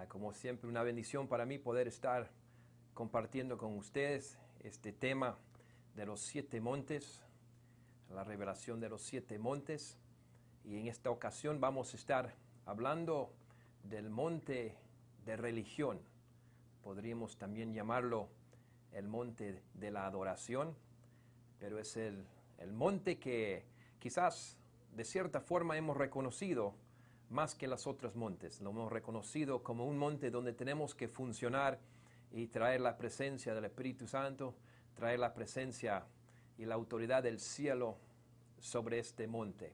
Como siempre, una bendición para mí poder estar compartiendo con ustedes este tema de los 7 montes, la revelación de los 7 montes. Y en esta ocasión vamos a estar hablando del monte de religión. Podríamos también llamarlo el monte de la adoración, pero es el monte que quizás de cierta forma hemos reconocido más que los otros montes. Lo hemos reconocido como un monte donde tenemos que funcionar y traer la presencia del Espíritu Santo, traer la presencia y la autoridad del cielo sobre este monte.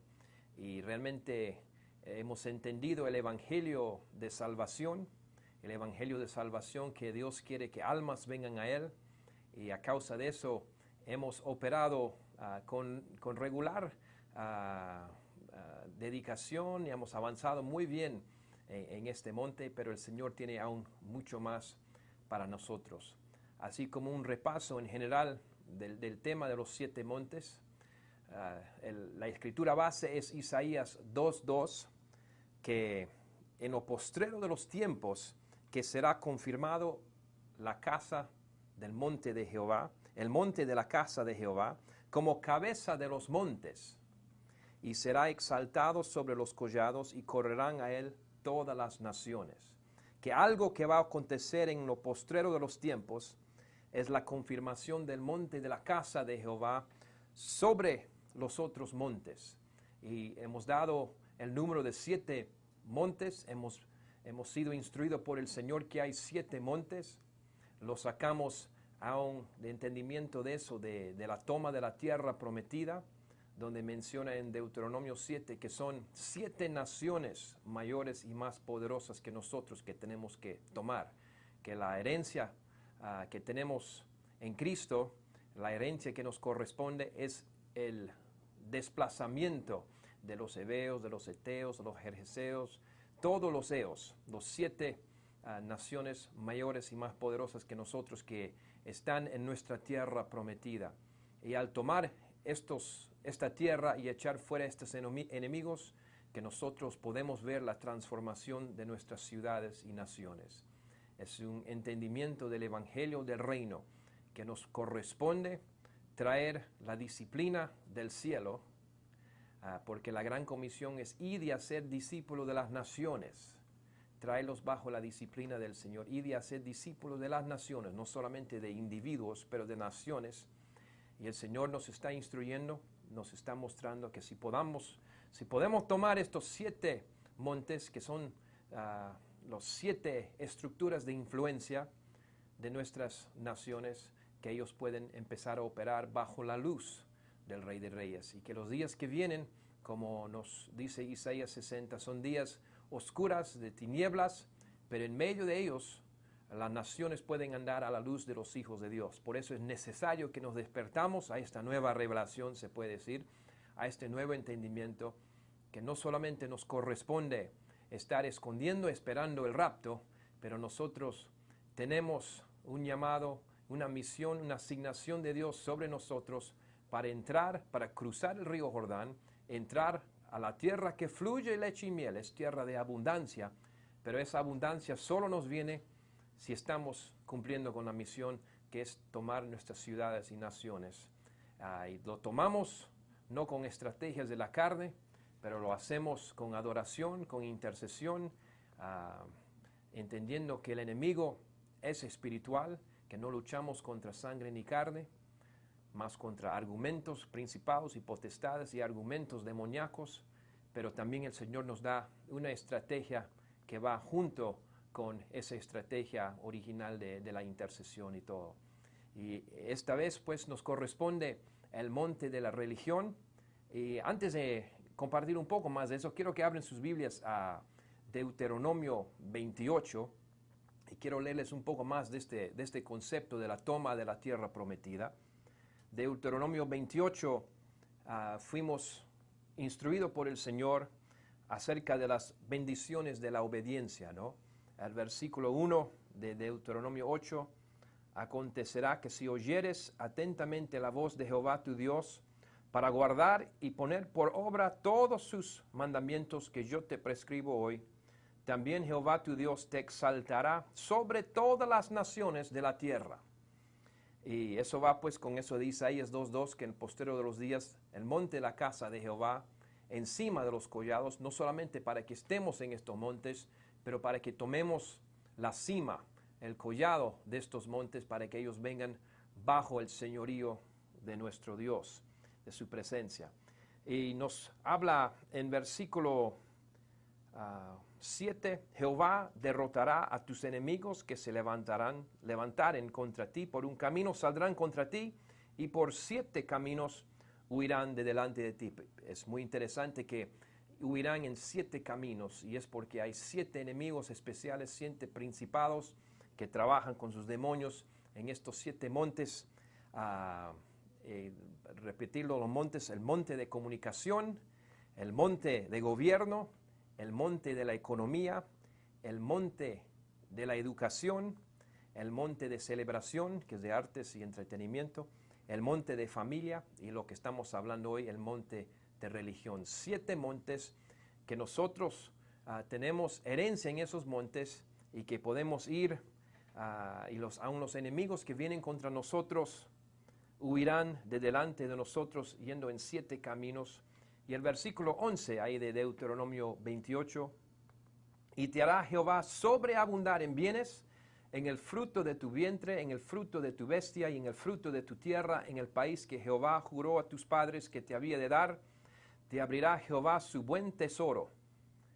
Y realmente hemos entendido el Evangelio de salvación, que Dios quiere que almas vengan a Él, y a causa de eso hemos operado con regular dedicación y hemos avanzado muy bien en este monte, pero el Señor tiene aún mucho más para nosotros. Así como un repaso en general del tema de los 7 montes, la escritura base es Isaías 2:2, que en lo postrero de los tiempos que será confirmado la casa del monte de Jehová, el monte de la casa de Jehová, como cabeza de los montes, y será exaltado sobre los collados, y correrán a él todas las naciones. Que algo que va a acontecer en lo postrero de los tiempos es la confirmación del monte de la casa de Jehová sobre los otros montes. Y hemos dado el número de 7 montes, hemos sido instruidos por el Señor que hay 7 montes. Lo sacamos aún de entendimiento de eso, de la toma de la tierra prometida, donde menciona en Deuteronomio 7 que son 7 naciones mayores y más poderosas que nosotros que tenemos que tomar, que la herencia que tenemos en Cristo, la herencia que nos corresponde es el desplazamiento de los heveos, de los heteos, de los jerjeseos, todos los eos, los 7 naciones mayores y más poderosas que nosotros que están en nuestra tierra prometida. Y al tomar esta tierra y echar fuera estos enemigos, que nosotros podemos ver la transformación de nuestras ciudades y naciones. Es un entendimiento del Evangelio del Reino que nos corresponde traer la disciplina del cielo, porque la gran comisión es ir y hacer discípulos de las naciones, traerlos bajo la disciplina del Señor, ir y hacer discípulos de las naciones, no solamente de individuos, pero de naciones. Y el Señor nos está instruyendo, nos está mostrando que si podemos tomar estos 7 montes, que son los 7 estructuras de influencia de nuestras naciones, que ellos pueden empezar a operar bajo la luz del Rey de Reyes. Y que los días que vienen, como nos dice Isaías 60, son días oscuras, de tinieblas, pero en medio de ellos las naciones pueden andar a la luz de los hijos de Dios. Por eso es necesario que nos despertamos a esta nueva revelación, se puede decir, a este nuevo entendimiento, que no solamente nos corresponde estar escondiendo, esperando el rapto, pero nosotros tenemos un llamado, una misión, una asignación de Dios sobre nosotros para entrar, para cruzar el río Jordán, entrar a la tierra que fluye leche y miel, es tierra de abundancia, pero esa abundancia solo nos viene si estamos cumpliendo con la misión que es tomar nuestras ciudades y naciones. Y lo tomamos no con estrategias de la carne, pero lo hacemos con adoración, con intercesión, entendiendo que el enemigo es espiritual, que no luchamos contra sangre ni carne, más contra argumentos principados y potestades y argumentos demoníacos, pero también el Señor nos da una estrategia que va junto con esa estrategia original de la intercesión y todo. Y esta vez pues nos corresponde el monte de la religión. Y antes de compartir un poco más de eso, quiero que abren sus Biblias a Deuteronomio 28, y quiero leerles un poco más de este concepto de la toma de la tierra prometida. Deuteronomio 28, fuimos instruidos por el Señor acerca de las bendiciones de la obediencia, ¿no? El versículo 1 de Deuteronomio 8, acontecerá que si oyeres atentamente la voz de Jehová tu Dios, para guardar y poner por obra todos sus mandamientos que yo te prescribo hoy, También Jehová tu Dios te exaltará sobre todas las naciones de la tierra. Y eso va pues con eso de Isaías 2:2, que en el postero de los días, el monte de la casa de Jehová, encima de los collados, no solamente para que estemos en estos montes, pero para que tomemos la cima, el collado de estos montes, para que ellos vengan bajo el señorío de nuestro Dios, de su presencia. Y nos habla en versículo 7, Jehová derrotará a tus enemigos que se levantaren contra ti. Por un camino saldrán contra ti y por 7 caminos huirán de delante de ti. Es muy interesante que huirán en 7 caminos, y es porque hay 7 enemigos especiales, 7 principados que trabajan con sus demonios en estos 7 montes. Repetirlo, los montes: el monte de comunicación, el monte de gobierno, el monte de la economía, el monte de la educación, el monte de celebración, que es de artes y entretenimiento, el monte de familia, y lo que estamos hablando hoy, el monte de religión. 7 montes que nosotros tenemos herencia en esos montes, y que podemos ir, y aun los enemigos que vienen contra nosotros huirán de delante de nosotros yendo en 7 caminos. Y el versículo 11 ahí de Deuteronomio 28, y te hará Jehová sobreabundar en bienes, en el fruto de tu vientre, en el fruto de tu bestia y en el fruto de tu tierra, en el país que Jehová juró a tus padres que te había de dar. Te abrirá Jehová su buen tesoro,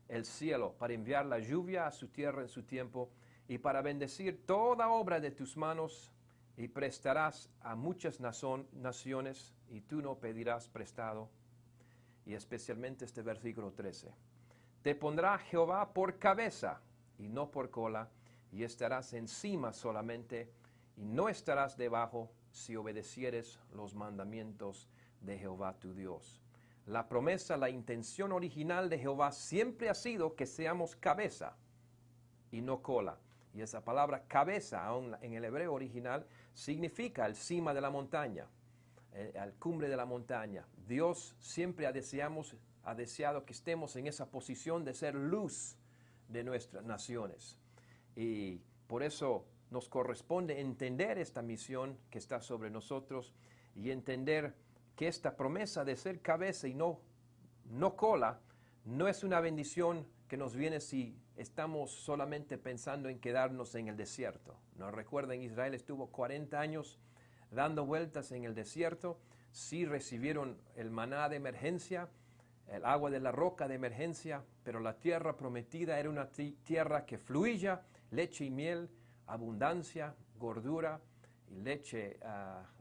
el cielo, para enviar la lluvia a su tierra en su tiempo, y para bendecir toda obra de tus manos, y prestarás a muchas naciones, y tú no pedirás prestado. Y especialmente este versículo 13. Te pondrá Jehová por cabeza y no por cola, y estarás encima solamente, y no estarás debajo, si obedecieres los mandamientos de Jehová tu Dios. La promesa, la intención original de Jehová siempre ha sido que seamos cabeza y no cola. Y esa palabra cabeza, aún en el hebreo original, significa el cima de la montaña, al cumbre de la montaña. Dios siempre ha deseado que estemos en esa posición de ser luz de nuestras naciones. Y por eso nos corresponde entender esta misión que está sobre nosotros, y entender que esta promesa de ser cabeza y no cola no es una bendición que nos viene si estamos solamente pensando en quedarnos en el desierto. Nos recuerden, Israel estuvo 40 años dando vueltas en el desierto. Sí recibieron el maná de emergencia, el agua de la roca de emergencia, pero la tierra prometida era una tierra que fluía leche y miel, abundancia, gordura. Y leche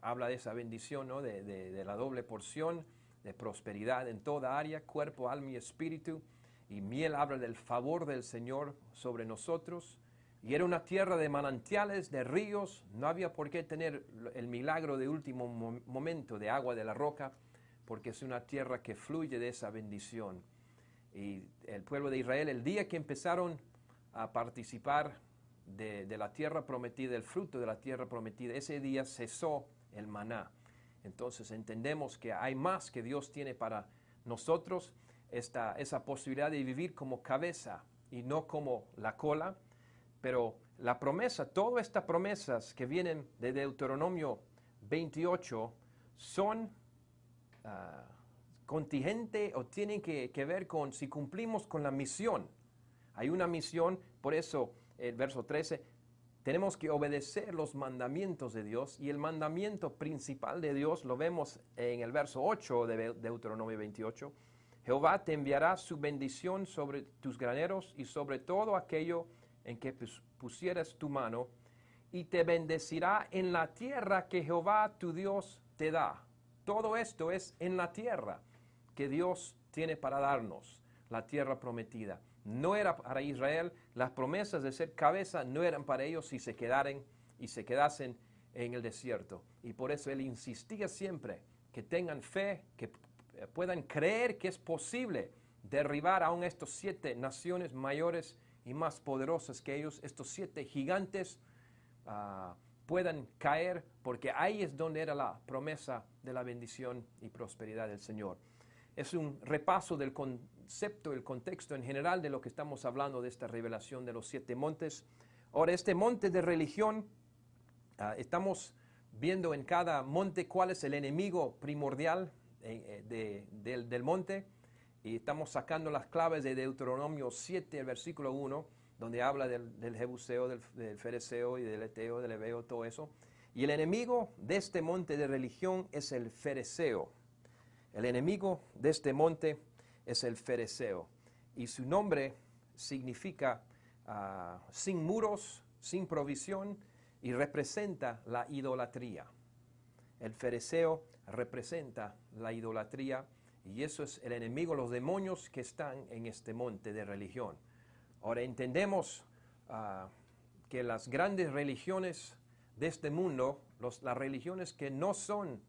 habla de esa bendición, ¿no? de la doble porción de prosperidad en toda área, cuerpo, alma y espíritu. Y miel habla del favor del Señor sobre nosotros. Y era una tierra de manantiales, de ríos. No había por qué tener el milagro de último momento de agua de la roca, porque es una tierra que fluye de esa bendición. Y el pueblo de Israel, el día que empezaron a participar de la tierra prometida, el fruto de la tierra prometida, ese día cesó el maná. Entonces entendemos que hay más que Dios tiene para nosotros, esa posibilidad de vivir como cabeza y no como la cola. Pero la promesa, todas estas promesas que vienen de Deuteronomio 28 son contingente, o tienen que ver con si cumplimos con la misión. Hay una misión, por eso el verso 13, tenemos que obedecer los mandamientos de Dios, y el mandamiento principal de Dios lo vemos en el verso 8 de Deuteronomio 28. Jehová te enviará su bendición sobre tus graneros y sobre todo aquello en que pusieras tu mano, y te bendecirá en la tierra que Jehová tu Dios te da. Todo esto es en la tierra que Dios tiene para darnos, la tierra prometida. No era para Israel, las promesas de ser cabeza no eran para ellos si se quedasen en el desierto. Y por eso Él insistía siempre que tengan fe, que puedan creer que es posible derribar aún estos 7 naciones mayores y más poderosas que ellos, estos 7 gigantes puedan caer, porque ahí es donde era la promesa de la bendición y prosperidad del Señor. es un repaso del concepto, el contexto en general de lo que estamos hablando de esta revelación de los 7 montes. Ahora, este monte de religión, estamos viendo en cada monte cuál es el enemigo primordial del monte, y estamos sacando las claves de Deuteronomio 7, el versículo 1, donde habla del Jebuseo, del Fereceo y del Eteo, del Ebeo, todo eso. Y el enemigo de este monte de religión es el Fereceo. El enemigo de este monte es el Fereceo. Y su nombre significa sin muros, sin provisión, y representa la idolatría. El Fereceo representa la idolatría, y eso es el enemigo, los demonios que están en este monte de religión. Ahora entendemos que las grandes religiones de este mundo, las religiones que no son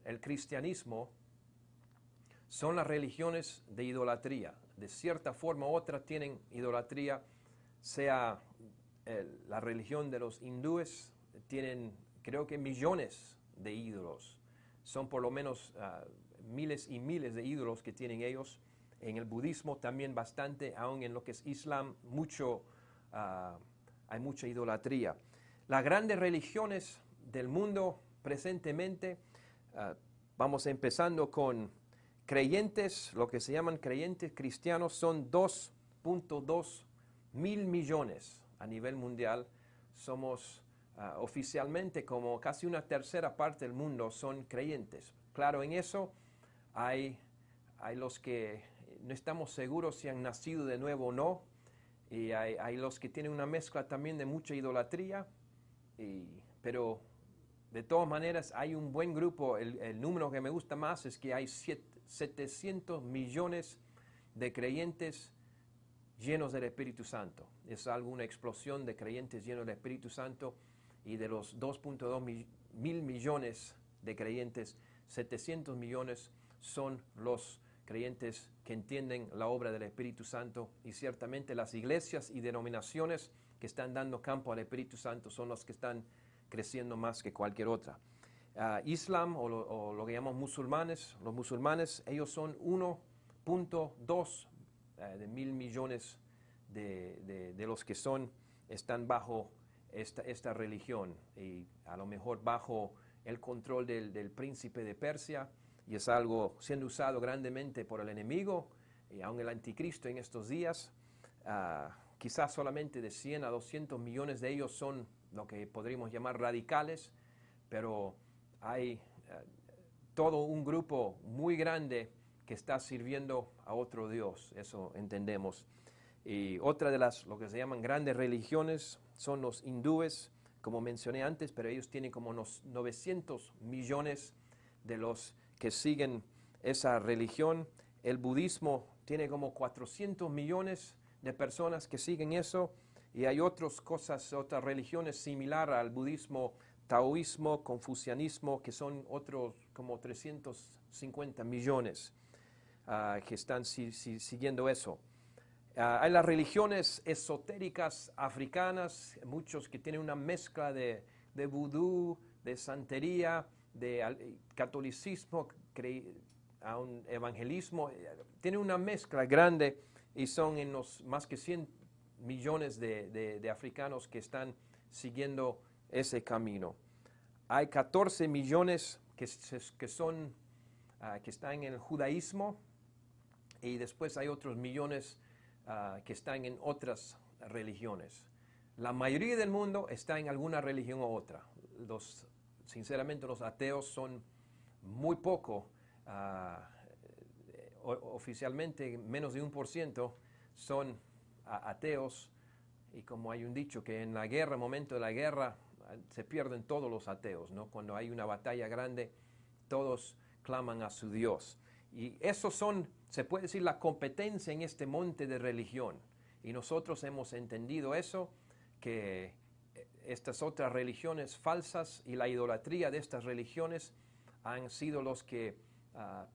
el cristianismo, son las religiones de idolatría. De cierta forma u otra tienen idolatría, sea la religión de los hindúes, tienen creo que millones de ídolos. Son por lo menos miles y miles de ídolos que tienen ellos. En el budismo también bastante, aún en lo que es Islam, hay mucha idolatría. Las grandes religiones del mundo presentemente, vamos empezando con creyentes, lo que se llaman creyentes cristianos, son 2.2 mil millones a nivel mundial. Somos oficialmente como casi una tercera parte del mundo son creyentes. Claro, en eso hay los que no estamos seguros si han nacido de nuevo o no, y hay los que tienen una mezcla también de mucha idolatría, pero de todas maneras hay un buen grupo. El número que me gusta más es que hay 700 millones de creyentes llenos del Espíritu Santo. Es una explosión de creyentes llenos del Espíritu Santo, y de los 2.2 mil millones de creyentes, 700 millones son los creyentes que entienden la obra del Espíritu Santo, y ciertamente las iglesias y denominaciones que están dando campo al Espíritu Santo son las que están creciendo más que cualquier otra. Islam o lo que llamamos musulmanes, los musulmanes, ellos son 1.2 de mil millones de los que están bajo esta religión, y a lo mejor bajo el control del príncipe de Persia, y es algo siendo usado grandemente por el enemigo y aún el anticristo en estos días. Quizás solamente de 100 a 200 millones de ellos son lo que podríamos llamar radicales, pero hay todo un grupo muy grande que está sirviendo a otro Dios, eso entendemos. Y otra de lo que se llaman grandes religiones son los hindúes, como mencioné antes, pero ellos tienen como unos 900 millones de los que siguen esa religión. El budismo tiene como 400 millones de personas que siguen eso, y hay otras religiones similares al budismo, taoísmo, confucianismo, que son otros como 350 millones que están siguiendo eso. Hay las religiones esotéricas africanas, muchos que tienen una mezcla de vudú, de santería, de catolicismo, a un evangelismo. Tienen una mezcla grande, y son en los más que 100 millones de africanos que están siguiendo ese camino. Hay 14 millones que están en el judaísmo, y después hay otros millones que están en otras religiones. La mayoría del mundo está en alguna religión u otra. Sinceramente, los ateos son muy poco. Oficialmente, menos de 1% son ateos. Y como hay un dicho que en la guerra, momento de la guerra, se pierden todos los ateos, ¿no? Cuando hay una batalla grande, todos claman a su Dios. Y esos se puede decir, la competencia en este monte de religión. Y nosotros hemos entendido eso, que estas otras religiones falsas y la idolatría de estas religiones han sido los que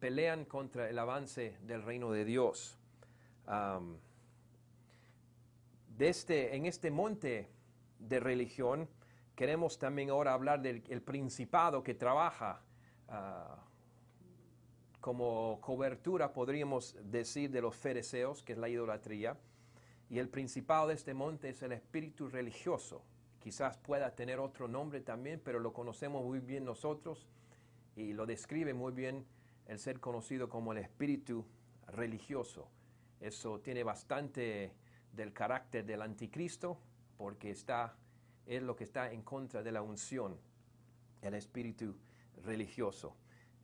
pelean contra el avance del reino de Dios. En este monte de religión queremos también ahora hablar del principado que trabaja como cobertura, podríamos decir, de los fariseos, que es la idolatría. Y el principal de este monte es el espíritu religioso. Quizás pueda tener otro nombre también, pero lo conocemos muy bien nosotros y lo describe muy bien el ser conocido como el espíritu religioso. Eso tiene bastante del carácter del anticristo, porque es lo que está en contra de la unción, el espíritu religioso.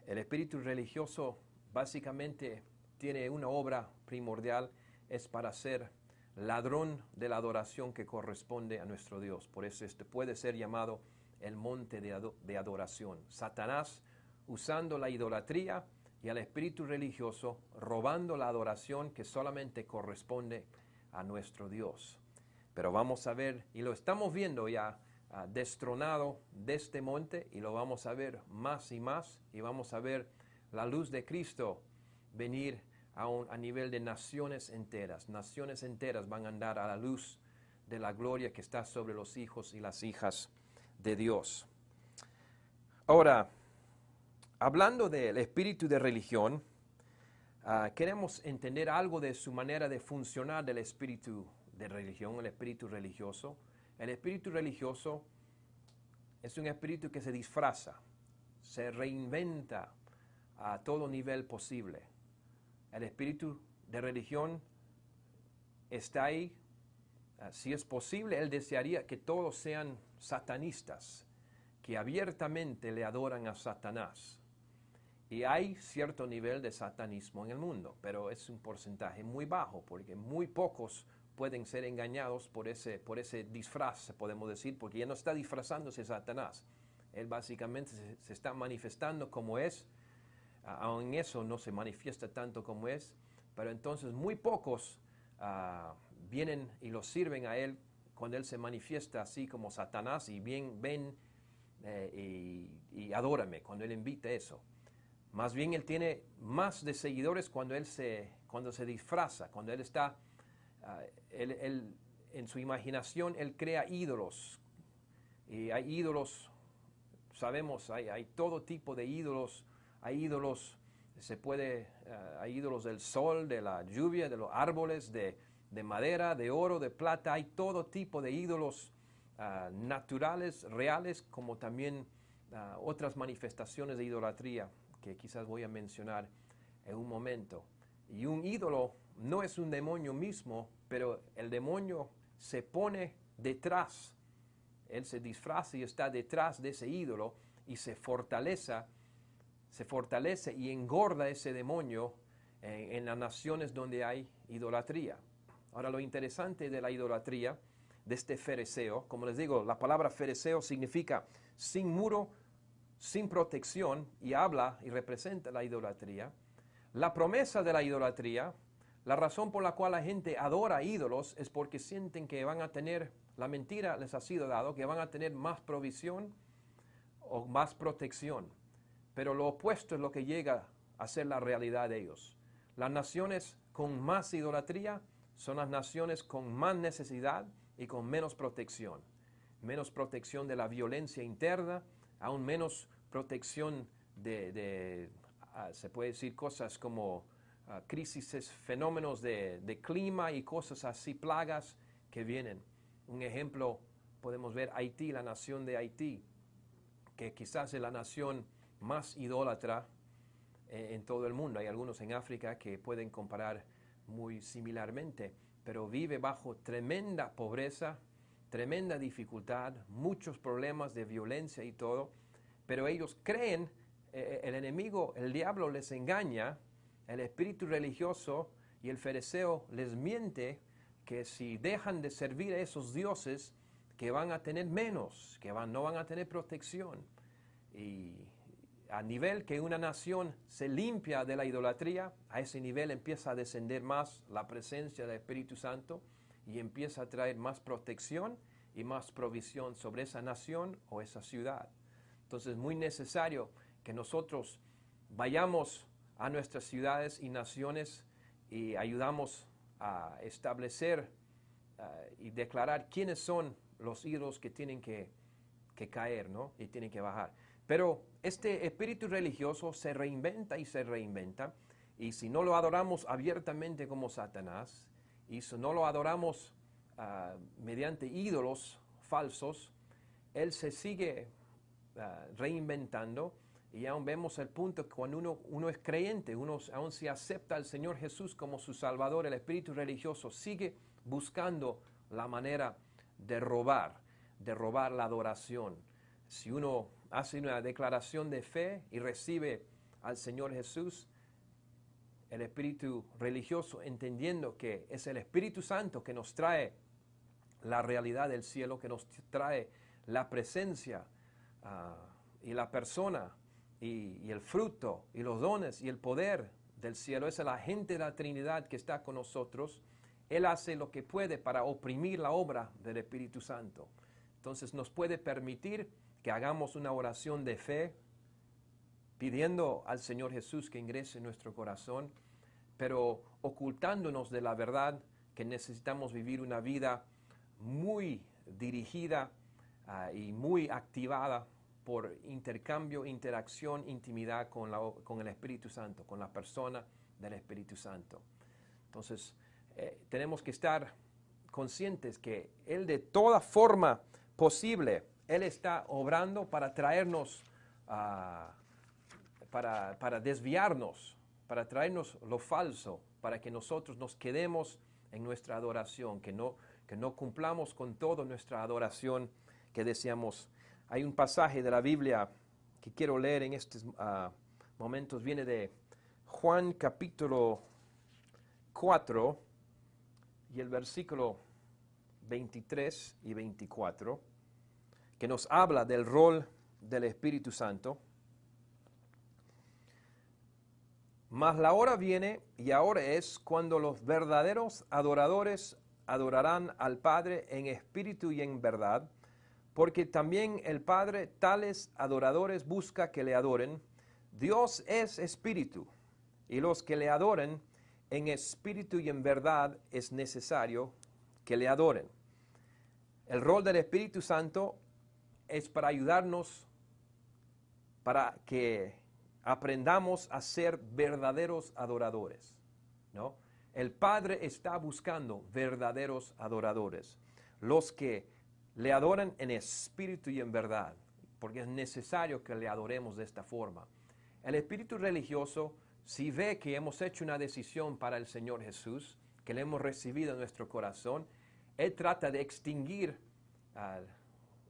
El espíritu religioso básicamente tiene una obra primordial, es para ser ladrón de la adoración que corresponde a nuestro Dios. Por eso este puede ser llamado el monte de adoración. Satanás usando la idolatría y al espíritu religioso robando la adoración que solamente corresponde a nuestro Dios. Pero vamos a ver, y lo estamos viendo ya destronado de este monte, y lo vamos a ver más y más, y vamos a ver la luz de Cristo venir a nivel de naciones enteras. Naciones enteras van a andar a la luz de la gloria que está sobre los hijos y las hijas de Dios. Ahora, hablando del espíritu de religión, queremos entender algo de su manera de funcionar del espíritu de religión, el espíritu religioso. El espíritu religioso es un espíritu que se disfraza, se reinventa a todo nivel posible. El espíritu de religión está ahí. Si es posible, él desearía que todos sean satanistas, que abiertamente le adoran a Satanás. Y hay cierto nivel de satanismo en el mundo, pero es un porcentaje muy bajo, porque muy pocos pueden ser engañados por ese disfraz, podemos decir, porque ya no está disfrazándose Satanás. Él básicamente se está manifestando como es. Aún eso no se manifiesta tanto como es, pero entonces muy pocos vienen y lo sirven a él cuando él se manifiesta así como Satanás y ven y adórame, cuando él invita eso. Más bien él tiene más de seguidores cuando se disfraza, cuando él está, en su imaginación él crea ídolos. Y hay ídolos, sabemos, hay todo tipo de ídolos. Hay ídolos, hay ídolos del sol, de la lluvia, de los árboles, de madera, de oro, de plata. Hay todo tipo de ídolos naturales, reales, como también otras manifestaciones de idolatría que quizás voy a mencionar en un momento. Y un ídolo no es un demonio mismo, pero el demonio se pone detrás. Él se disfraza y está detrás de ese ídolo y se fortalece y engorda ese demonio en las naciones donde hay idolatría. Ahora, lo interesante de la idolatría, de este fereceo, como les digo, la palabra fereceo significa sin muro, sin protección, y habla y representa la idolatría. La promesa de la idolatría, la razón por la cual la gente adora ídolos es porque sienten que van a tener, la mentira les ha sido dado, que van a tener más provisión o más protección. Pero lo opuesto es lo que llega a ser la realidad de ellos. Las naciones con más idolatría son las naciones con más necesidad y con menos protección. Menos protección de la violencia interna, aún menos protección se puede decir cosas como crisis, fenómenos de clima y cosas así, plagas que vienen. Un ejemplo, podemos ver Haití, la nación de Haití, que quizás es la nación más idólatra en todo el mundo. Hay algunos en África que pueden comparar muy similarmente, pero vive bajo tremenda pobreza, tremenda dificultad, muchos problemas de violencia y todo, pero ellos creen, el enemigo, el diablo les engaña, el espíritu religioso y el fariseo les miente que si dejan de servir a esos dioses, que van a tener menos, que no van a tener protección. Y a nivel que una nación se limpia de la idolatría, a ese nivel empieza a descender más la presencia del Espíritu Santo y empieza a traer más protección y más provisión sobre esa nación o esa ciudad. Entonces es muy necesario que nosotros vayamos a nuestras ciudades y naciones y ayudamos a establecer y declarar quiénes son los ídolos que tienen que caer, ¿no? Y tienen que bajar. Pero este espíritu religioso se reinventa y se reinventa. Y si no lo adoramos abiertamente como Satanás, y si no lo adoramos mediante ídolos falsos, él se sigue reinventando. Y aún vemos el punto que cuando uno es creyente, uno aún si acepta al Señor Jesús como su Salvador, el espíritu religioso sigue buscando la manera de robar la adoración. Si uno hace una declaración de fe y recibe al Señor Jesús, el espíritu religioso, entendiendo que es el Espíritu Santo que nos trae la realidad del cielo, que nos trae la presencia y la persona y el fruto y los dones y el poder del cielo. Es el agente de la Trinidad que está con nosotros. Él hace lo que puede para oprimir la obra del Espíritu Santo. Entonces nos puede permitir que hagamos una oración de fe, pidiendo al Señor Jesús que ingrese en nuestro corazón, pero ocultándonos de la verdad que necesitamos vivir una vida muy dirigida y muy activada por intercambio, interacción, intimidad con el Espíritu Santo, con la persona del Espíritu Santo. Entonces, tenemos que estar conscientes que Él de toda forma posible, Él está obrando para traernos, para desviarnos, para traernos lo falso, para que nosotros nos quedemos en nuestra adoración, que no cumplamos con toda nuestra adoración que deseamos. Hay un pasaje de la Biblia que quiero leer en estos momentos, viene de Juan capítulo 4 y el versículo 23 y 24, que nos habla del rol del Espíritu Santo. Mas la hora viene y ahora es cuando los verdaderos adoradores adorarán al Padre en espíritu y en verdad, porque también el Padre tales adoradores busca que le adoren. Dios es espíritu, y los que le adoren en espíritu y en verdad es necesario que le adoren. El rol del Espíritu Santo es para ayudarnos, para que aprendamos a ser verdaderos adoradores, ¿no? El Padre está buscando verdaderos adoradores, los que le adoran en espíritu y en verdad, porque es necesario que le adoremos de esta forma. El espíritu religioso, si ve que hemos hecho una decisión para el Señor Jesús, que le hemos recibido en nuestro corazón, él trata de extinguir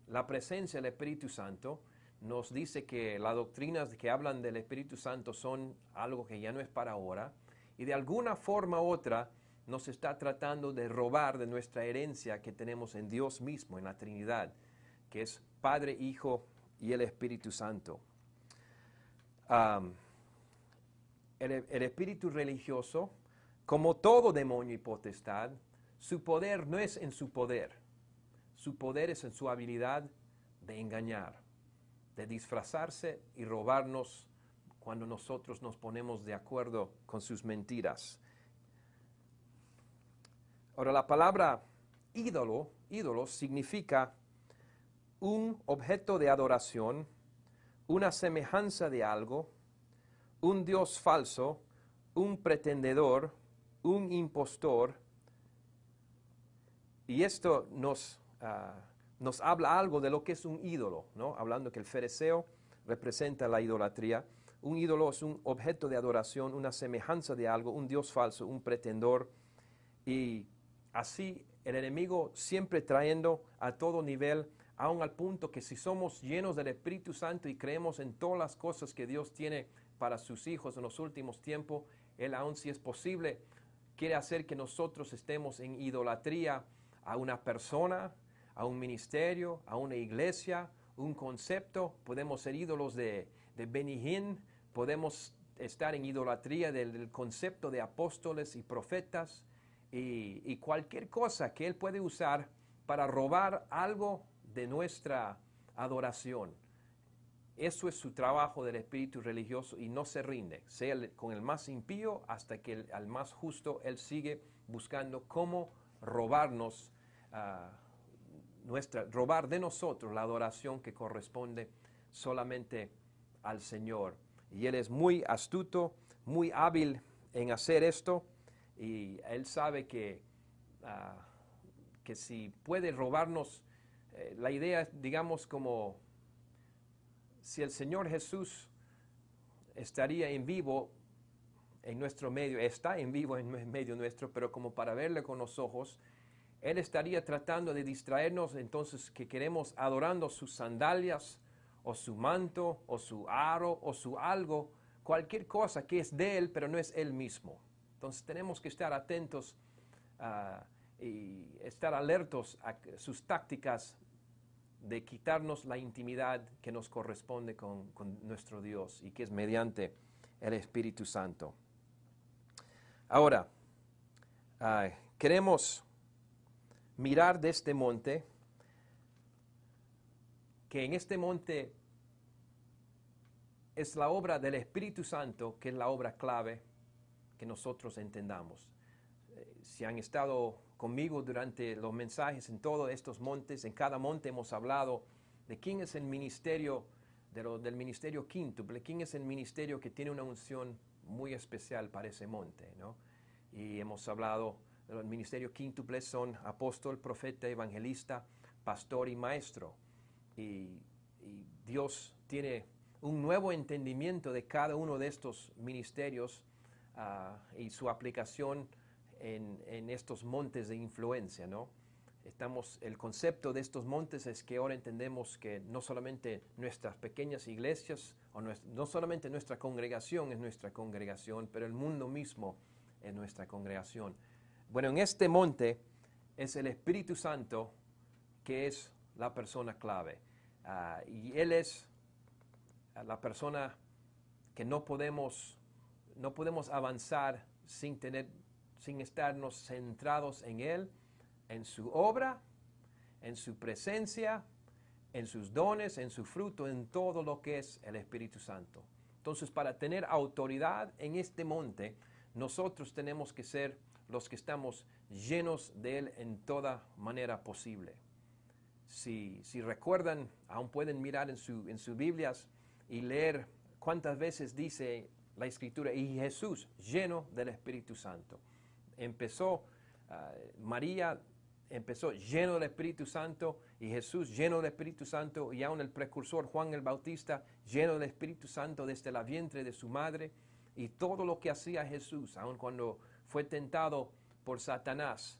la presencia del Espíritu Santo. Nos dice que las doctrinas que hablan del Espíritu Santo son algo que ya no es para ahora, y de alguna forma u otra nos está tratando de robar de nuestra herencia que tenemos en Dios mismo, en la Trinidad, que es Padre, Hijo y el Espíritu Santo. El espíritu religioso, como todo demonio y potestad, su poder no es en su poder es en su habilidad de engañar, de disfrazarse y robarnos cuando nosotros nos ponemos de acuerdo con sus mentiras. Ahora, la palabra ídolo significa un objeto de adoración, una semejanza de algo, un dios falso, un pretendedor, un impostor. Y esto nos habla algo de lo que es un ídolo, ¿no? Hablando que el fariseo representa la idolatría. Un ídolo es un objeto de adoración, una semejanza de algo, un dios falso, un pretendor. Y así el enemigo siempre trayendo a todo nivel, aun al punto que si somos llenos del Espíritu Santo y creemos en todas las cosas que Dios tiene para sus hijos en los últimos tiempos, Él aun si es posible quiere hacer que nosotros estemos en idolatría a una persona, a un ministerio, a una iglesia, un concepto. Podemos ser ídolos de Benny Hinn, podemos estar en idolatría del concepto de apóstoles y profetas y cualquier cosa que Él puede usar para robar algo de nuestra adoración. Eso es su trabajo del espíritu religioso y no se rinde, sea con el más impío hasta que al más justo. Él sigue buscando cómo robar de nosotros la adoración que corresponde solamente al Señor. Y Él es muy astuto, muy hábil en hacer esto, y Él sabe que si puede robarnos, la idea, digamos, como si el Señor Jesús estaría en vivo en nuestro medio, está en vivo en medio nuestro, pero como para verle con los ojos, Él estaría tratando de distraernos, entonces que queremos adorando sus sandalias, o su manto, o su aro, o su algo, cualquier cosa que es de Él, pero no es Él mismo. Entonces tenemos que estar atentos y estar alertos a sus tácticas de quitarnos la intimidad que nos corresponde con nuestro Dios y que es mediante el Espíritu Santo. Ahora, queremos mirar de este monte, que en este monte es la obra del Espíritu Santo, que es la obra clave que nosotros entendamos. Si han estado conmigo durante los mensajes en todos estos montes, en cada monte hemos hablado de quién es el ministerio, del ministerio quíntuple, quién es el ministerio que tiene una unción muy especial para ese monte, ¿no? Y hemos hablado de los ministerios quíntuples son apóstol, profeta, evangelista, pastor y maestro. Y Dios tiene un nuevo entendimiento de cada uno de estos ministerios y su aplicación en estos montes de influencia, ¿no? El concepto de estos montes es que ahora entendemos que no solamente nuestras pequeñas iglesias, o no solamente nuestra congregación es nuestra congregación, pero el mundo mismo es nuestra congregación. Bueno, en este monte es el Espíritu Santo que es la persona clave. Y Él es la persona que no podemos avanzar sin estarnos centrados en Él, en su obra, en su presencia, en sus dones, en su fruto, en todo lo que es el Espíritu Santo. Entonces, para tener autoridad en este monte, nosotros tenemos que ser los que estamos llenos de Él en toda manera posible. Si recuerdan, aún pueden mirar en sus Biblias y leer cuántas veces dice la Escritura, y Jesús lleno del Espíritu Santo. María empezó lleno del Espíritu Santo, y Jesús lleno del Espíritu Santo, y aún el precursor Juan el Bautista lleno del Espíritu Santo desde la vientre de su madre. Y todo lo que hacía Jesús, aun cuando fue tentado por Satanás,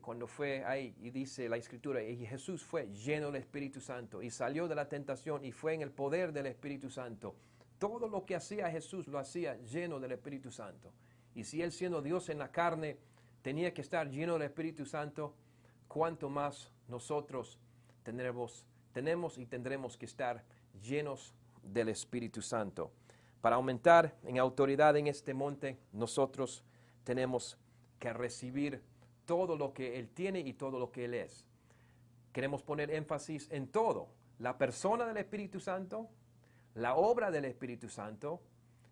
cuando fue ahí, y dice la Escritura, y Jesús fue lleno del Espíritu Santo, y salió de la tentación, y fue en el poder del Espíritu Santo. Todo lo que hacía Jesús lo hacía lleno del Espíritu Santo. Y si Él, siendo Dios en la carne, tenía que estar lleno del Espíritu Santo, cuánto más nosotros tenemos y tendremos que estar llenos del Espíritu Santo. Para aumentar en autoridad en este monte, nosotros tenemos que recibir todo lo que Él tiene y todo lo que Él es. Queremos poner énfasis en todo: la persona del Espíritu Santo, la obra del Espíritu Santo.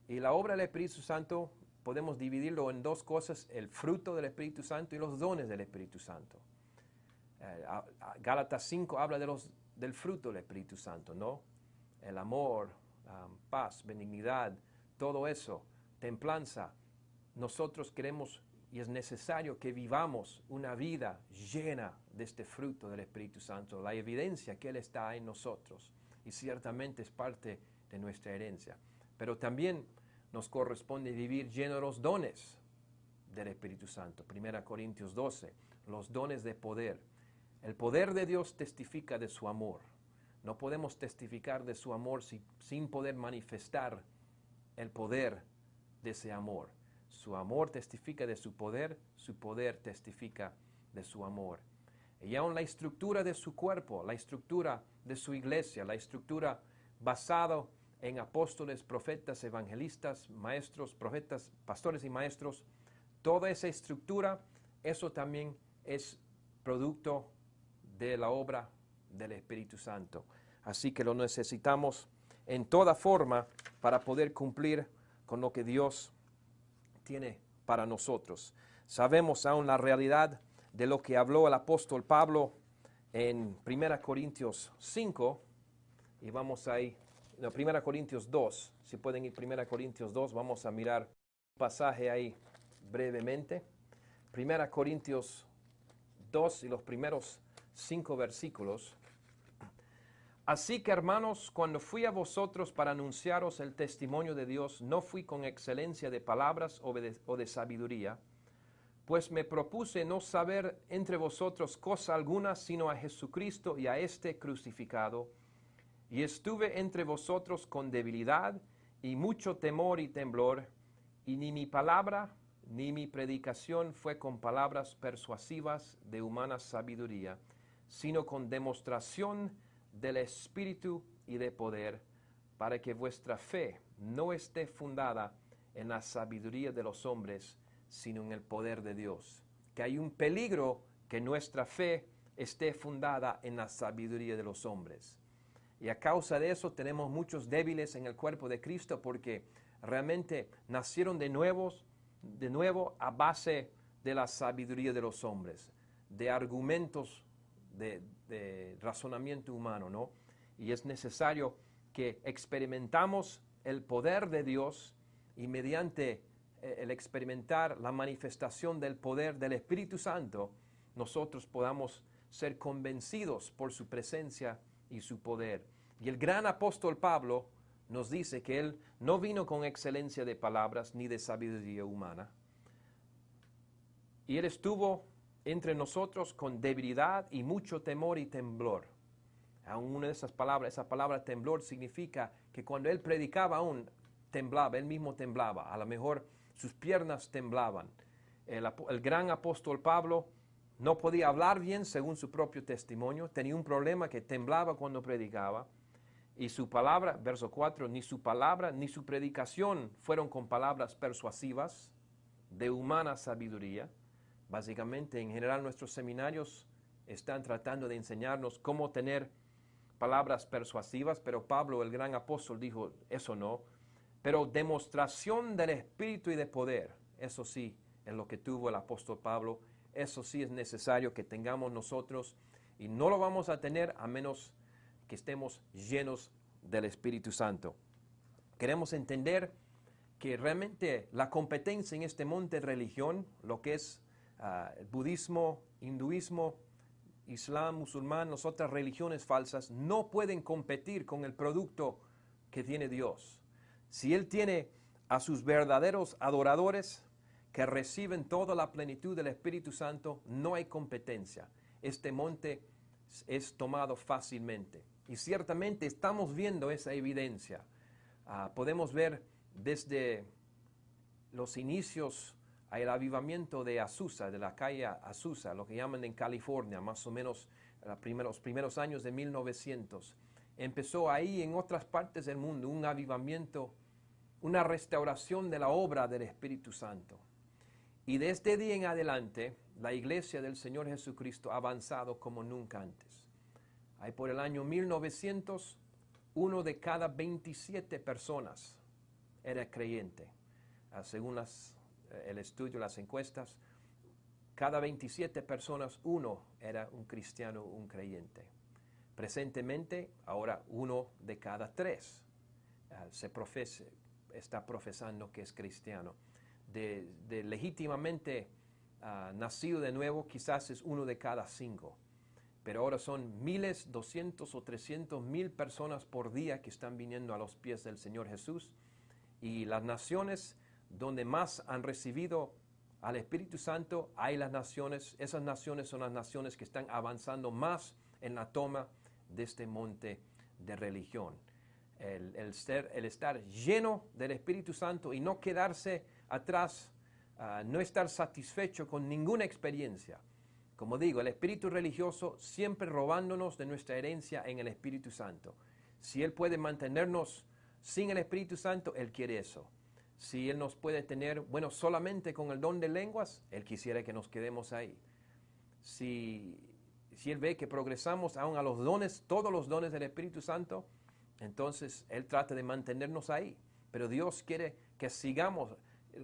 Y la obra del Espíritu Santo podemos dividirlo en dos cosas: el fruto del Espíritu Santo y los dones del Espíritu Santo. Gálatas 5 habla del fruto del Espíritu Santo, ¿no? El amor, paz, benignidad, todo eso, templanza. Nosotros queremos y es necesario que vivamos una vida llena de este fruto del Espíritu Santo, la evidencia que Él está en nosotros, y ciertamente es parte de nuestra herencia. Pero también nos corresponde vivir llenos de los dones del Espíritu Santo. 1 Corintios 12, los dones de poder. El poder de Dios testifica de su amor. No podemos testificar de su amor sin poder manifestar el poder de ese amor. Su amor testifica de su poder testifica de su amor. Y aún la estructura de su cuerpo, la estructura de su iglesia, la estructura basada en apóstoles, profetas, evangelistas, maestros, profetas, pastores y maestros, toda esa estructura, eso también es producto de la obra del Espíritu Santo. Así que lo necesitamos en toda forma para poder cumplir con lo que Dios tiene para nosotros. Sabemos aún la realidad de lo que habló el apóstol Pablo en 1 Corintios 5, y vamos ahí no, 1 Corintios 2. Si pueden ir 1 Corintios 2, vamos a mirar un pasaje ahí brevemente. 1 Corintios 2 y los primeros 5 versículos. Así que, hermanos, cuando fui a vosotros para anunciaros el testimonio de Dios, no fui con excelencia de palabras o de sabiduría, pues me propuse no saber entre vosotros cosa alguna, sino a Jesucristo y a este crucificado. Y estuve entre vosotros con debilidad y mucho temor y temblor, y ni mi palabra ni mi predicación fue con palabras persuasivas de humana sabiduría, sino con demostración del Espíritu y de poder, para que vuestra fe no esté fundada en la sabiduría de los hombres, sino en el poder de Dios. Que hay un peligro que nuestra fe esté fundada en la sabiduría de los hombres. Y a causa de eso tenemos muchos débiles en el cuerpo de Cristo, porque realmente nacieron de nuevo a base de la sabiduría de los hombres, de argumentos de razonamiento humano, ¿no? Y es necesario que experimentamos el poder de Dios y mediante el experimentar la manifestación del poder del Espíritu Santo, nosotros podamos ser convencidos por su presencia y su poder. Y el gran apóstol Pablo nos dice que él no vino con excelencia de palabras ni de sabiduría humana. Y él estuvo entre nosotros con debilidad y mucho temor y temblor. Aún una de esas palabras, esa palabra temblor significa que cuando él predicaba aún temblaba, él mismo temblaba, a lo mejor sus piernas temblaban. El gran apóstol Pablo no podía hablar bien según su propio testimonio, tenía un problema que temblaba cuando predicaba. Y su palabra, verso 4, ni su palabra ni su predicación fueron con palabras persuasivas de humana sabiduría. Básicamente, en general, nuestros seminarios están tratando de enseñarnos cómo tener palabras persuasivas, pero Pablo, el gran apóstol, dijo, eso no. Pero demostración del Espíritu y de poder, eso sí, es lo que tuvo el apóstol Pablo. Eso sí es necesario que tengamos nosotros, y no lo vamos a tener a menos que estemos llenos del Espíritu Santo. Queremos entender que realmente la competencia en este monte de religión, lo que es el budismo, hinduismo, islam, musulmán, las otras religiones falsas, no pueden competir con el producto que tiene Dios. Si Él tiene a sus verdaderos adoradores que reciben toda la plenitud del Espíritu Santo, no hay competencia. Este monte es tomado fácilmente. Y ciertamente estamos viendo esa evidencia. Podemos ver desde los inicios el avivamiento de Azusa, de la calle Azusa, lo que llaman en California, más o menos los primeros años de 1900. Empezó ahí en otras partes del mundo un avivamiento, una restauración de la obra del Espíritu Santo. Y de este día en adelante, la iglesia del Señor Jesucristo ha avanzado como nunca antes. Ahí por el año 1900, 1 de cada 27 personas era creyente. Según el estudio, las encuestas, cada 27 personas, uno era un cristiano, un creyente. Presentemente, ahora 1 de cada 3 está profesando que es cristiano. De legítimamente nacido de nuevo, quizás es 1 de cada 5. Pero ahora son miles, 200 o 300 mil personas por día que están viniendo a los pies del Señor Jesús. Y las naciones donde más han recibido al Espíritu Santo, hay las naciones, esas naciones son las naciones que están avanzando más en la toma de este monte de religión. El estar lleno del Espíritu Santo y no quedarse atrás, no estar satisfecho con ninguna experiencia. Como digo, el espíritu religioso siempre robándonos de nuestra herencia en el Espíritu Santo. Si Él puede mantenernos sin el Espíritu Santo, Él quiere eso. Si Él nos puede tener, solamente con el don de lenguas, Él quisiera que nos quedemos ahí. Si Él ve que progresamos aún a los dones, todos los dones del Espíritu Santo, entonces Él trata de mantenernos ahí. Pero Dios quiere que sigamos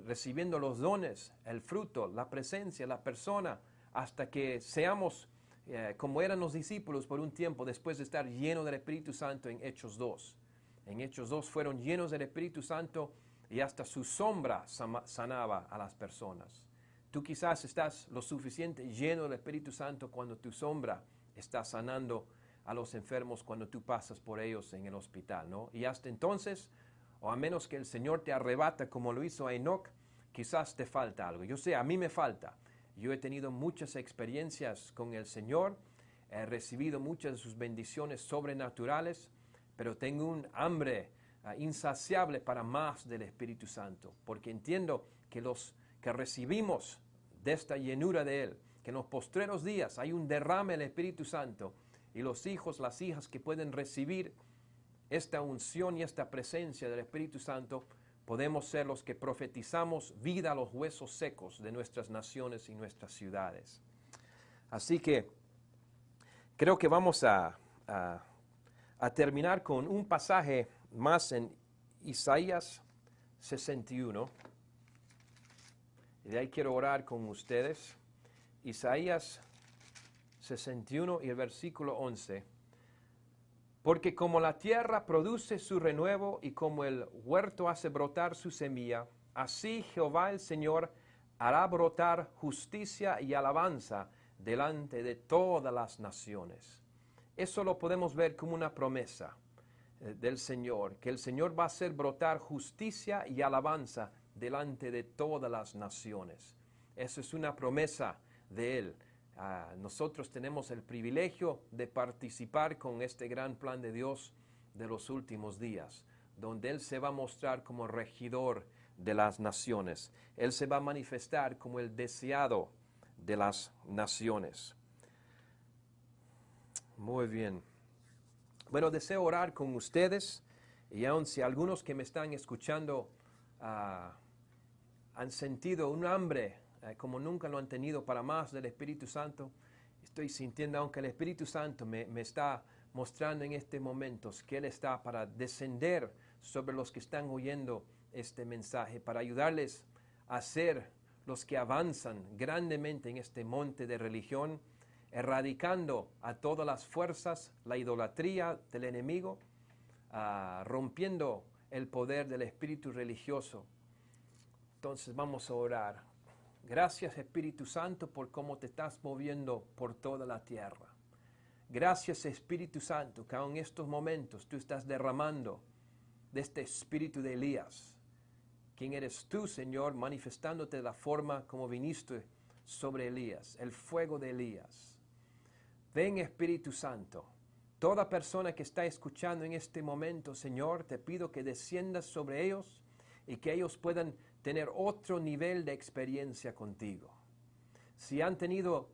recibiendo los dones, el fruto, la presencia, la persona, hasta que seamos como eran los discípulos por un tiempo después de estar llenos del Espíritu Santo en Hechos 2. En Hechos 2 fueron llenos del Espíritu Santo y hasta su sombra sanaba a las personas. Tú quizás estás lo suficiente lleno del Espíritu Santo cuando tu sombra está sanando a los enfermos cuando tú pasas por ellos en el hospital, ¿no? Y hasta entonces, o a menos que el Señor te arrebata como lo hizo a Enoc, quizás te falta algo. Yo sé, a mí me falta. Yo he tenido muchas experiencias con el Señor, he recibido muchas de sus bendiciones sobrenaturales, pero tengo un hambre insaciable para más del Espíritu Santo, porque entiendo que los que recibimos de esta llenura de Él, que en los postreros días hay un derrame del Espíritu Santo, y los hijos, las hijas que pueden recibir esta unción y esta presencia del Espíritu Santo, podemos ser los que profetizamos vida a los huesos secos de nuestras naciones y nuestras ciudades. Así que creo que vamos a terminar con un pasaje más en Isaías 61. Y de ahí quiero orar con ustedes. Isaías 61 y el versículo 11. Porque como la tierra produce su renuevo y como el huerto hace brotar su semilla, así Jehová el Señor hará brotar justicia y alabanza delante de todas las naciones. Eso lo podemos ver como una promesa del Señor, que el Señor va a hacer brotar justicia y alabanza delante de todas las naciones. Eso es una promesa de Él. Nosotros tenemos el privilegio de participar con este gran plan de Dios de los últimos días, donde Él se va a mostrar como regidor de las naciones. Él se va a manifestar como el deseado de las naciones. Muy bien. Bueno, deseo orar con ustedes, y aun si algunos que me están escuchando han sentido un hambre como nunca lo han tenido para más del Espíritu Santo, estoy sintiendo, aunque el Espíritu Santo me está mostrando en este momento que Él está para descender sobre los que están oyendo este mensaje, para ayudarles a ser los que avanzan grandemente en este monte de religión, erradicando a todas las fuerzas, la idolatría del enemigo, rompiendo el poder del espíritu religioso. Entonces vamos a orar. Gracias, Espíritu Santo, por cómo te estás moviendo por toda la tierra. Gracias, Espíritu Santo, que aún en estos momentos tú estás derramando de este espíritu de Elías. ¿Quién eres tú, Señor, manifestándote de la forma como viniste sobre Elías, el fuego de Elías? Ven, Espíritu Santo. Toda persona que está escuchando en este momento, Señor, te pido que desciendas sobre ellos y que ellos puedan tener otro nivel de experiencia contigo. Si han tenido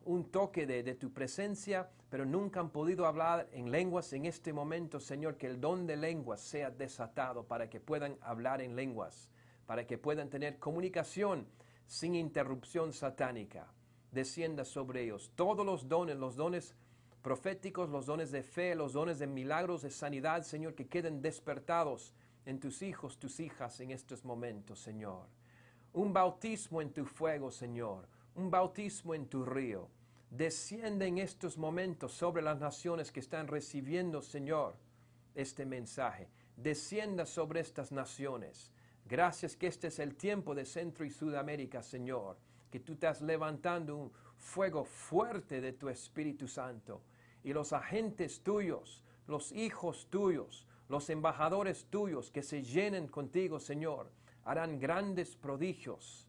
un toque de tu presencia, pero nunca han podido hablar en lenguas en este momento, Señor, que el don de lenguas sea desatado para que puedan hablar en lenguas, para que puedan tener comunicación sin interrupción satánica. Descienda sobre ellos todos los dones proféticos, los dones de fe, los dones de milagros, de sanidad, Señor, que queden despertados en tus hijos, tus hijas en estos momentos, Señor. Un bautismo en tu fuego, Señor. Un bautismo en tu río. Desciende en estos momentos sobre las naciones que están recibiendo, Señor, este mensaje. Descienda sobre estas naciones. Gracias que este es el tiempo de Centro y Sudamérica, Señor, que tú estás levantando un fuego fuerte de tu Espíritu Santo. Y los agentes tuyos, los hijos tuyos, los embajadores tuyos que se llenen contigo, Señor, harán grandes prodigios.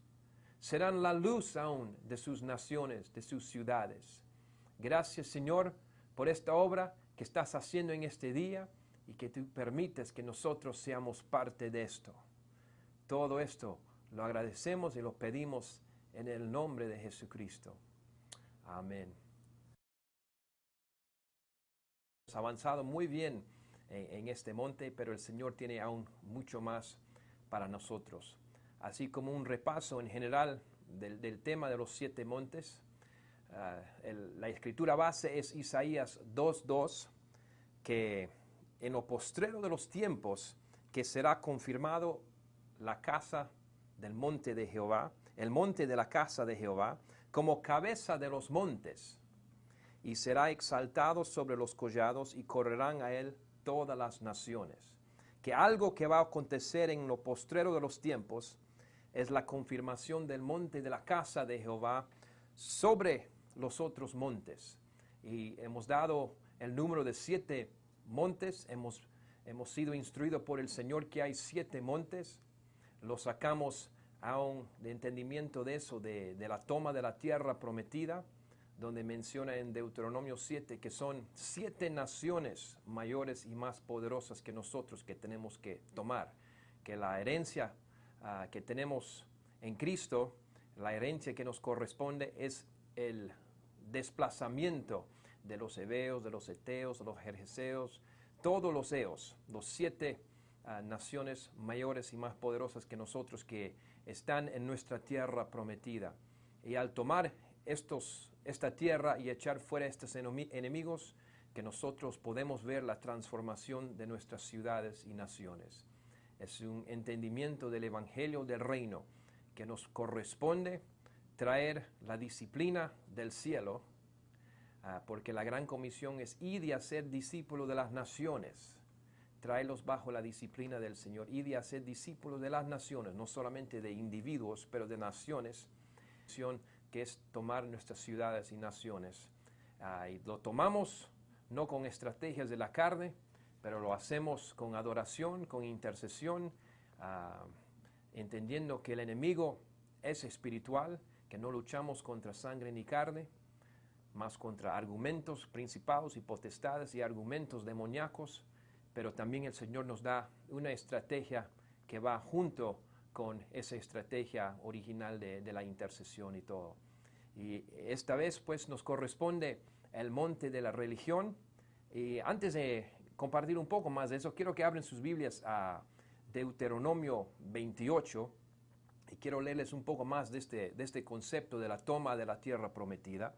Serán la luz aún de sus naciones, de sus ciudades. Gracias, Señor, por esta obra que estás haciendo en este día y que tú permites que nosotros seamos parte de esto. Todo esto lo agradecemos y lo pedimos en el nombre de Jesucristo. Amén. Hemos avanzado muy bien en este monte, pero el Señor tiene aún mucho más para nosotros. Así como un repaso en general del tema de los 7 montes, la escritura base es Isaías 2:2, que en lo postrero de los tiempos, que será confirmado la casa del monte de Jehová, el monte de la casa de Jehová, como cabeza de los montes, y será exaltado sobre los collados, y correrán a él todas las naciones. Que algo que va a acontecer en lo postrero de los tiempos es la confirmación del monte de la casa de Jehová sobre los otros montes. Y hemos dado el número de 7 montes, hemos sido instruidos por el Señor que hay 7 montes. Lo sacamos aún de entendimiento de eso, de la toma de la tierra prometida, donde menciona en Deuteronomio 7 que son 7 naciones mayores y más poderosas que nosotros que tenemos que tomar, que la herencia que tenemos en Cristo, la herencia que nos corresponde es el desplazamiento de los heveos, de los heteos, de los jerjeseos, todos los eos, los 7 naciones mayores y más poderosas que nosotros que están en nuestra tierra prometida. Y al tomar esta tierra y echar fuera estos enemigos, que nosotros podemos ver la transformación de nuestras ciudades y naciones. Es un entendimiento del Evangelio del Reino que nos corresponde traer la disciplina del cielo, porque la gran comisión es ir y hacer discípulos de las naciones, traerlos bajo la disciplina del Señor, ir y hacer discípulos de las naciones, no solamente de individuos, pero de naciones, que es tomar nuestras ciudades y naciones. Y lo tomamos no con estrategias de la carne, pero lo hacemos con adoración, con intercesión, entendiendo que el enemigo es espiritual, que no luchamos contra sangre ni carne, más contra argumentos principados y potestades y argumentos demoníacos, pero también el Señor nos da una estrategia que va junto con esa estrategia original de la intercesión y todo. Y esta vez pues nos corresponde el monte de la religión. Y antes de compartir un poco más de eso, quiero que abren sus Biblias a Deuteronomio 28 y quiero leerles un poco más de este concepto de la toma de la tierra prometida.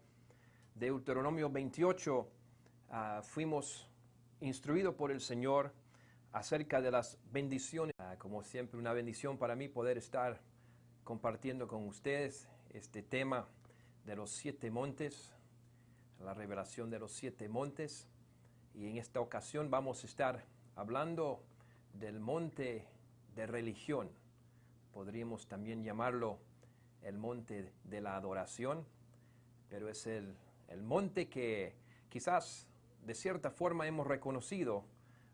Deuteronomio 28, fuimos instruidos por el Señor acerca de las bendiciones. Como siempre, una bendición para mí poder estar compartiendo con ustedes este tema de los 7 montes, la revelación de los 7 montes. Y en esta ocasión vamos a estar hablando del monte de religión. Podríamos también llamarlo el monte de la adoración, pero es el monte que quizás de cierta forma hemos reconocido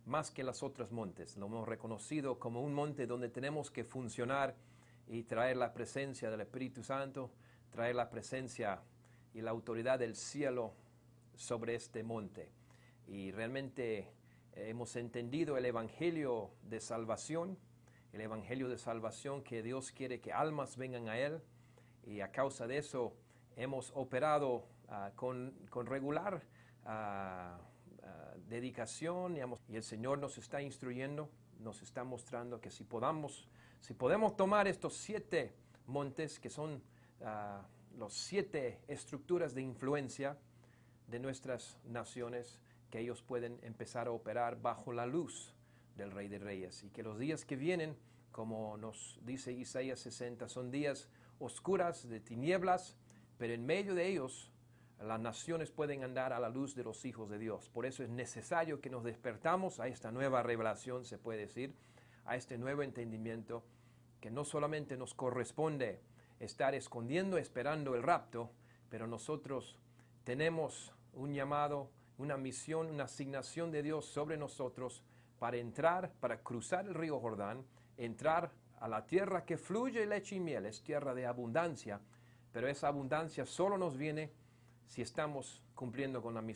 más que los otros montes. Lo hemos reconocido como un monte donde tenemos que funcionar y traer la presencia del Espíritu Santo, traer la presencia y la autoridad del cielo sobre este monte. Y realmente hemos entendido el Evangelio de salvación, que Dios quiere que almas vengan a Él, y a causa de eso hemos operado con regular dedicación, y el Señor nos está instruyendo, nos está mostrando que si podemos tomar estos 7 montes, que son los 7 estructuras de influencia de nuestras naciones, que ellos pueden empezar a operar bajo la luz del Rey de Reyes, y que los días que vienen, como nos dice Isaías 60, son días oscuras de tinieblas, pero en medio de ellos las naciones pueden andar a la luz de los hijos de Dios. Por eso es necesario que nos despertamos a esta nueva revelación, se puede decir, a este nuevo entendimiento, que no solamente nos corresponde estar escondiendo, esperando el rapto, pero nosotros tenemos un llamado, una misión, una asignación de Dios sobre nosotros para cruzar el río Jordán, entrar a la tierra que fluye leche y miel. Es tierra de abundancia, pero esa abundancia solo nos viene si estamos cumpliendo con la misión.